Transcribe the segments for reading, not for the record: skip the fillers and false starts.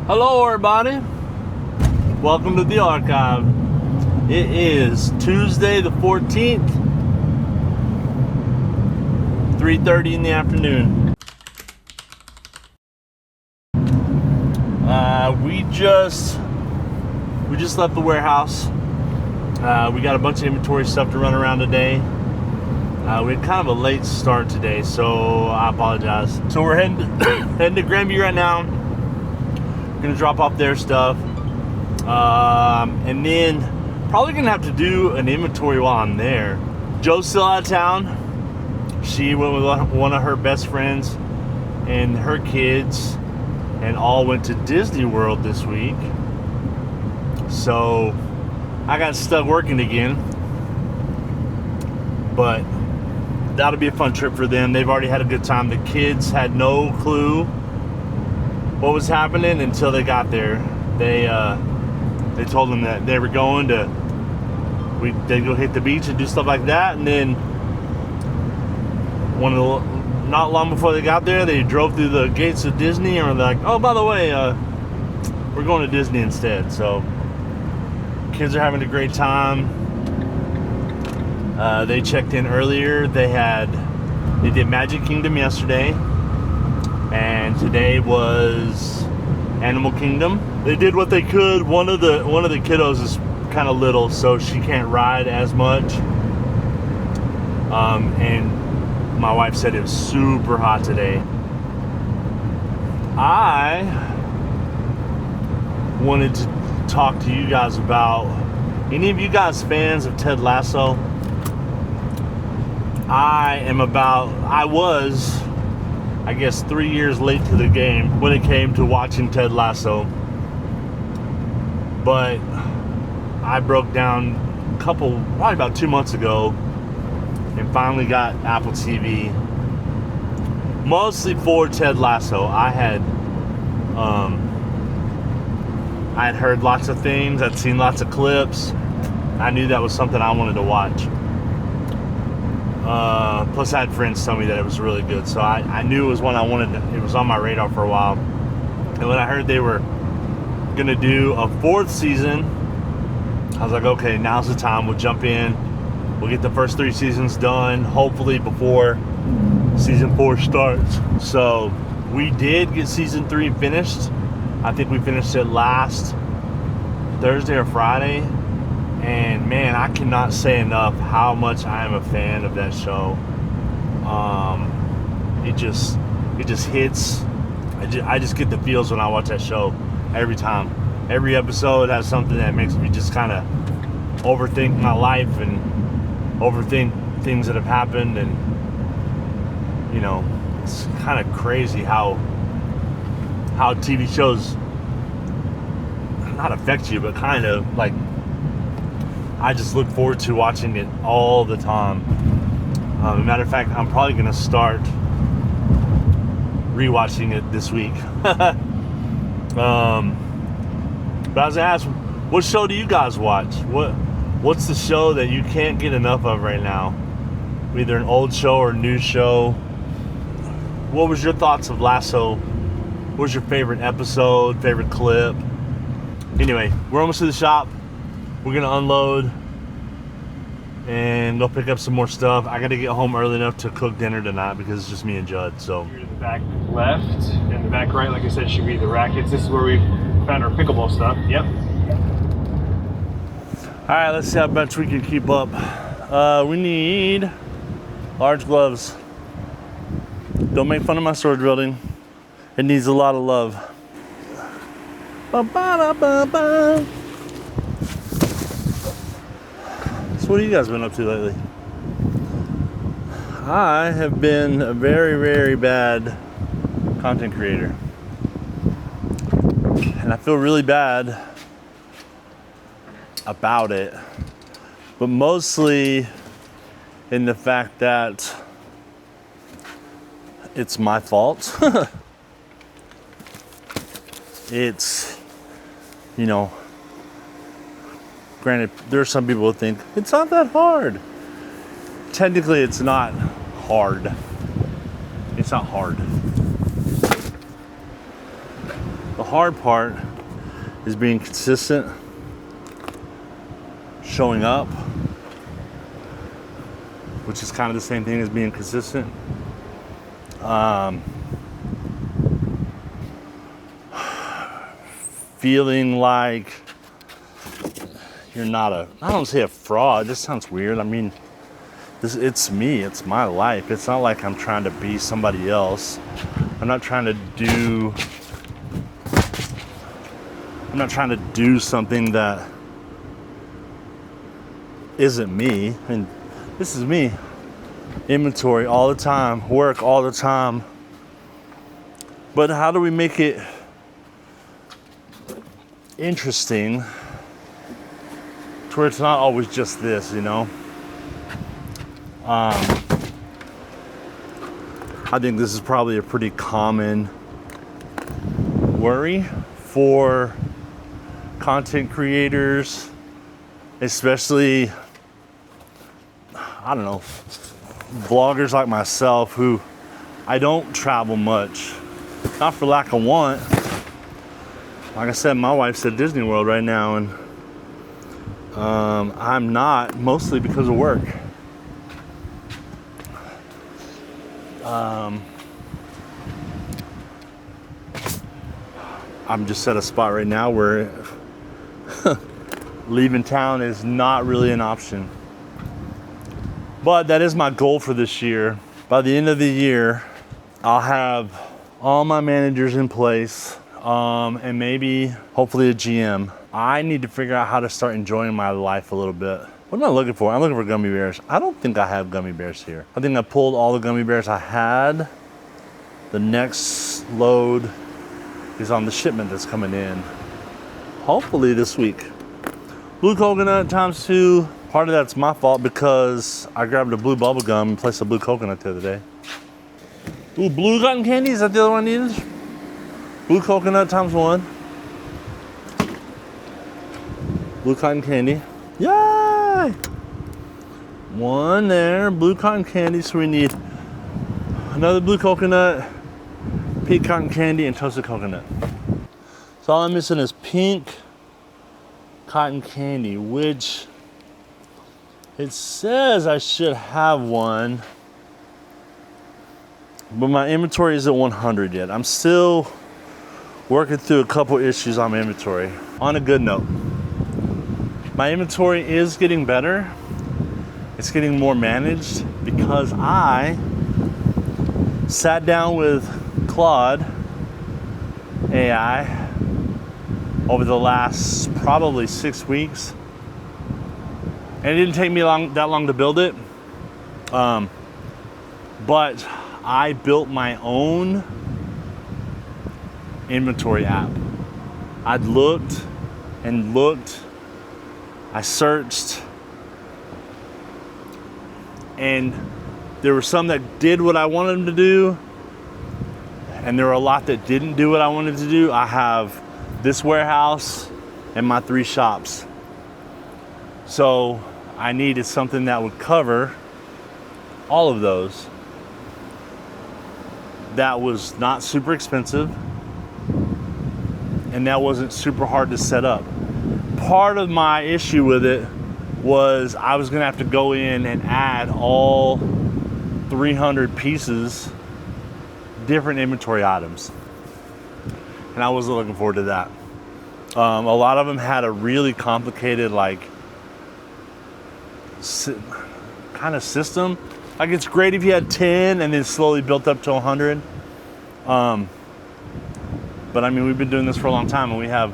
Hello everybody, welcome to the archive. It is Tuesday the 14th, 3:30 in the afternoon. We just left the warehouse. We got a bunch of inventory stuff to run around today. We had kind of a late start today, so I apologize. So we're heading to Grandview right now. Gonna drop off their stuff, and then probably gonna have to do an inventory while I'm there. Joe's still out of town. She went with one of her best friends and her kids, and all went to Disney World this week. So I got stuck working again, but that'll be a fun trip for them. They've already had a good time. The kids had no clue what was happening until they got there. They told them that they were going to, they'd go hit the beach and do stuff like that, and then not long before they got there, they drove through the gates of Disney and were like, oh, by the way, we're going to Disney instead. So kids are having a great time. They checked in earlier. They did Magic Kingdom yesterday, and today was Animal Kingdom. They did what they could. One of the kiddos is kind of little, so she can't ride as much. And my wife said it was super hot today. I wanted to talk to you guys about, any of you guys fans of Ted Lasso? I was, I guess, 3 years late to the game when it came to watching Ted Lasso. But I broke down probably about 2 months ago, and finally got Apple TV, mostly for Ted Lasso. I had heard lots of things. I'd seen lots of clips. I knew that was something I wanted to watch. Plus I had friends tell me that it was really good, so I knew it was one I wanted to, it was on my radar for a while. And when I heard they were gonna do a 4th season, I was like, okay, now's the time. We'll jump in, we'll get the first 3 seasons done, hopefully before season 4 starts. So we did get season 3 finished. I think we finished it last Thursday or Friday. And man, I cannot say enough how much I am a fan of that show. It just hits. I just get the feels when I watch that show every time. Every episode has something that makes me just kind of overthink my life and overthink things that have happened. And you know, it's kind of crazy how TV shows not affect you, but kind of like, I just look forward to watching it all the time. As a matter of fact, I'm probably going to start rewatching it this week. But I was going to ask, what show do you guys watch? What's the show that you can't get enough of right now? Either an old show or a new show. What was your thoughts of Lasso? What was your favorite episode, favorite clip? Anyway, we're almost to the shop. We're gonna unload and go pick up some more stuff. I gotta get home early enough to cook dinner tonight because it's just me and Judd. So the back left and the back right, like I said, should be the rackets. This is where we found our pickleball stuff. Yep. All right, let's see how much we can keep up. We need large gloves. Don't make fun of my storage building. It needs a lot of love. Ba-ba-da-ba-ba. What have you guys been up to lately? I have been a very, very bad content creator. And I feel really bad about it. But mostly in the fact that it's my fault. It's, you know, granted, there are some people who think it's not that hard. Technically, it's not hard. It's not hard. The hard part is being consistent, showing up, which is kind of the same thing as being consistent. Feeling like you're not I don't say a fraud, this sounds weird. I mean, it's me, it's my life. It's not like I'm trying to be somebody else. I'm not trying to do something that isn't me. I mean, this is me. Inventory all the time, work all the time. But how do we make it interesting to where it's not always just this, you know? I think this is probably a pretty common worry for content creators, especially, I don't know, vloggers like myself who I don't travel much, not for lack of want. Like I said, my wife's at Disney World right now, and I'm not, mostly because of work. I'm just at a spot right now where leaving town is not really an option. But that is my goal for this year. By the end of the year, I'll have all my managers in place, and maybe, hopefully, a GM. I need to figure out how to start enjoying my life a little bit. What am I looking for? I'm looking for gummy bears. I don't think I have gummy bears here. I think I pulled all the gummy bears I had. The next load is on the shipment that's coming in, hopefully this week. Blue coconut ×2. Part of that's my fault because I grabbed a blue bubble gum and placed a blue coconut the other day. Ooh, blue cotton candy, is that the other one I needed? Blue coconut ×1. Blue cotton candy. Yay! One there, blue cotton candy, so we need another blue coconut, pink cotton candy, and toasted coconut. So all I'm missing is pink cotton candy, which it says I should have one, but my inventory isn't 100 yet. I'm still working through a couple issues on my inventory. On a good note, my inventory is getting better. It's getting more managed because I sat down with Claude.AI over the last probably 6 weeks. And it didn't take me that long to build it. But I built my own inventory app. I'd looked and looked. I searched. And there were some that did what I wanted them to do. And there were a lot that didn't do what I wanted to do. I have this warehouse and my 3 shops. So I needed something that would cover all of those. That was not super expensive, and that wasn't super hard to set up. Part of my issue with it was I was gonna have to go in and add all 300 pieces, different inventory items. And I wasn't looking forward to that. A lot of them had a really complicated, like, kind of system. Like, it's great if you had 10 and then slowly built up to 100. But I mean, we've been doing this for a long time and we have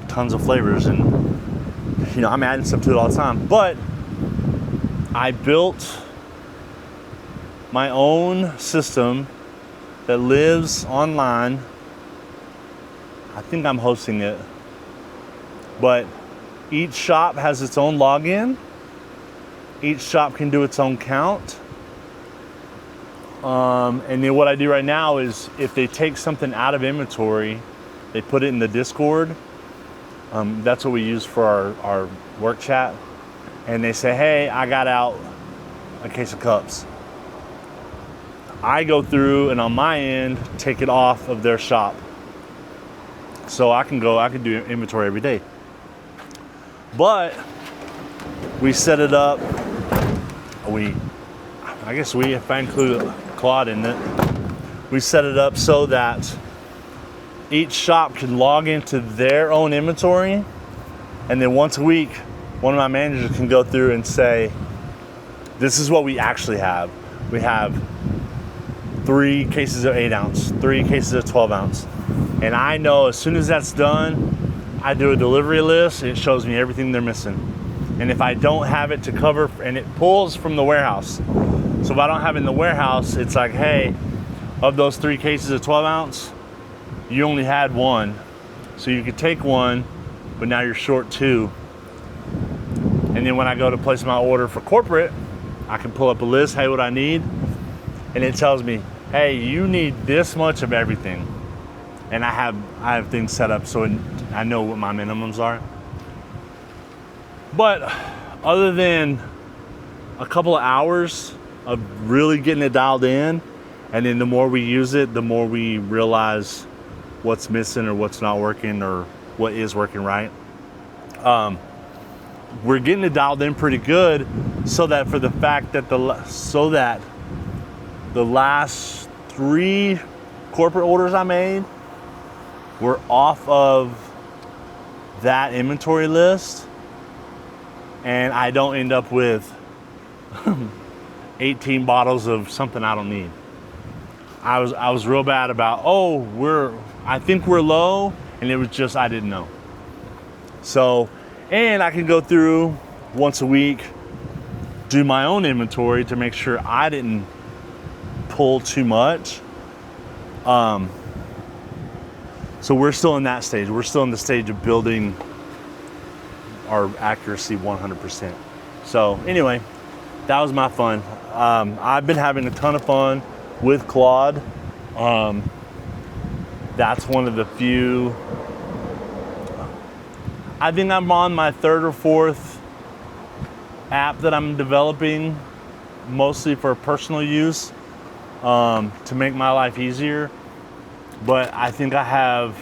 tons of flavors, and you know, I'm adding stuff to it all the time. But I built my own system that lives online. I think I'm hosting it, but each shop has its own login. Each shop can do its own count. And then what I do right now is if they take something out of inventory, they put it in the Discord. That's what we use for our work chat. And they say, hey, I got out a case of cups. I go through and on my end, take it off of their shop. So I can do inventory every day. But we set it up, if I include Claude in it, we set it up so that each shop can log into their own inventory, and then once a week, one of my managers can go through and say, this is what we actually have. We have 3 cases of 8 ounce, 3 cases of 12 ounce. And I know as soon as that's done, I do a delivery list, and it shows me everything they're missing. And if I don't have it to cover, and it pulls from the warehouse. So if I don't have it in the warehouse, it's like, hey, of those 3 cases of 12 ounce, you only had 1. So you could take 1, but now you're short 2. And then when I go to place my order for corporate, I can pull up a list, hey, what I need. And it tells me, hey, you need this much of everything. And I have things set up so I know what my minimums are. But other than a couple of hours of really getting it dialed in, and then the more we use it, the more we realize what's missing or what's not working or what is working right. We're getting it dialed in pretty good, so that for the fact that the last 3 corporate orders I made were off of that inventory list, and I don't end up with 18 bottles of something I don't need. I was real bad about, I think we're low, and it was just I didn't know. So, and I can go through once a week, do my own inventory to make sure I didn't pull too much. So we're still in that stage. We're still in the stage of building our accuracy 100%. So anyway, that was my fun. I've been having a ton of fun with Claude. That's one of the few, I think I'm on my 3rd or 4th app that I'm developing, mostly for personal use, to make my life easier. But I think I have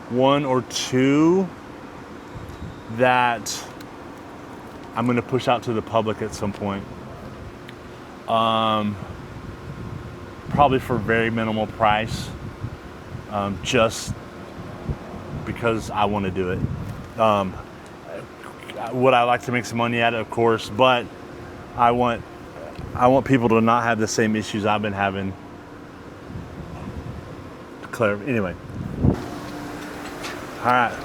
1 or 2 that I'm gonna push out to the public at some point. Probably for very minimal price, just because I want to do it. Would I like to make some money at it? Of course, but I want people to not have the same issues I've been having. Anyway, all right,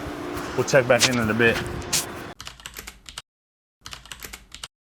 we'll check back in a bit.